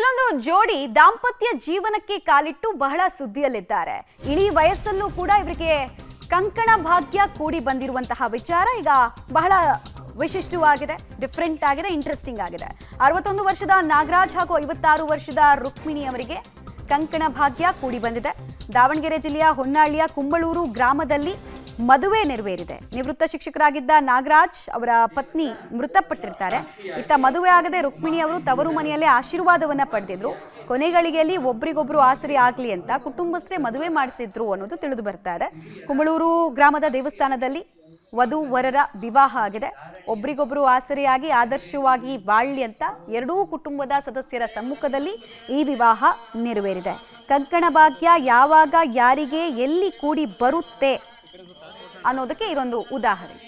ಇಲ್ಲೊಂದು ಜೋಡಿ ದಾಂಪತ್ಯ ಜೀವನಕ್ಕೆ ಕಾಲಿಟ್ಟು ಬಹಳ ಸುದ್ದಿಯಲ್ಲಿದ್ದಾರೆ. ಇಳಿ ವಯಸ್ಸಲ್ಲೂ ಕೂಡ ಇವರಿಗೆ ಕಂಕಣ ಭಾಗ್ಯ ಕೂಡಿ ಬಂದಿರುವಂತಹ ವಿಚಾರ ಈಗ ಬಹಳ ವಿಶಿಷ್ಟವಾಗಿದೆ, ಡಿಫರೆಂಟ್ ಆಗಿದೆ, ಇಂಟ್ರೆಸ್ಟಿಂಗ್ ಆಗಿದೆ. 61 ವರ್ಷದ ನಾಗರಾಜ್ ಹಾಗೂ 56 ವರ್ಷದ ರುಕ್ಮಿಣಿ ಅವರಿಗೆ ಕಂಕಣ ಭಾಗ್ಯ ಕೂಡಿ ಬಂದಿದೆ. ದಾವಣಗೆರೆ ಜಿಲ್ಲೆಯ ಹೊನ್ನಾಳಿಯ ಕುಂಬಳೂರು ಗ್ರಾಮದಲ್ಲಿ ಮದುವೆ ನೆರವೇರಿದೆ. ನಿವೃತ್ತ ಶಿಕ್ಷಕರಾಗಿದ್ದ ನಾಗರಾಜ್ ಅವರ ಪತ್ನಿ ಮೃತಪಟ್ಟಿರ್ತಾರೆ. ಇತ್ತ ಮದುವೆ ಆಗದೆ ರುಕ್ಮಿಣಿ ಅವರು ತವರು ಮನೆಯಲ್ಲೇ ಆಶೀರ್ವಾದವನ್ನ ಪಡೆದಿದ್ರು. ಕೊನೆಗಳಿಗೆಯಲ್ಲಿ ಒಬ್ರಿಗೊಬ್ರು ಆಸರೆ ಆಗ್ಲಿ ಅಂತ ಕುಟುಂಬಸ್ಥರೇ ಮದುವೆ ಮಾಡಿಸಿದ್ರು ಅನ್ನೋದು ತಿಳಿದು ಬರ್ತಾ ಇದೆ. ಕುಂಬಳೂರು ಗ್ರಾಮದ ದೇವಸ್ಥಾನದಲ್ಲಿ ವಧು ವರರ ವಿವಾಹ ಆಗಿದೆ. ಒಬ್ರಿಗೊಬ್ರು ಆಸರೆಯಾಗಿ ಆದರ್ಶವಾಗಿ ಬಾಳ್ಲಿ ಅಂತ ಎರಡೂ ಕುಟುಂಬದ ಸದಸ್ಯರ ಸಮ್ಮುಖದಲ್ಲಿ ಈ ವಿವಾಹ ನೆರವೇರಿದೆ. ಕಂಕಣ ಭಾಗ್ಯ ಯಾವಾಗ ಯಾರಿಗೆ ಎಲ್ಲಿ ಕೂಡಿ ಬರುತ್ತೆ ಅನ್ನೋದಕ್ಕೆ ಇದೊಂದು ಉದಾಹರಣೆ.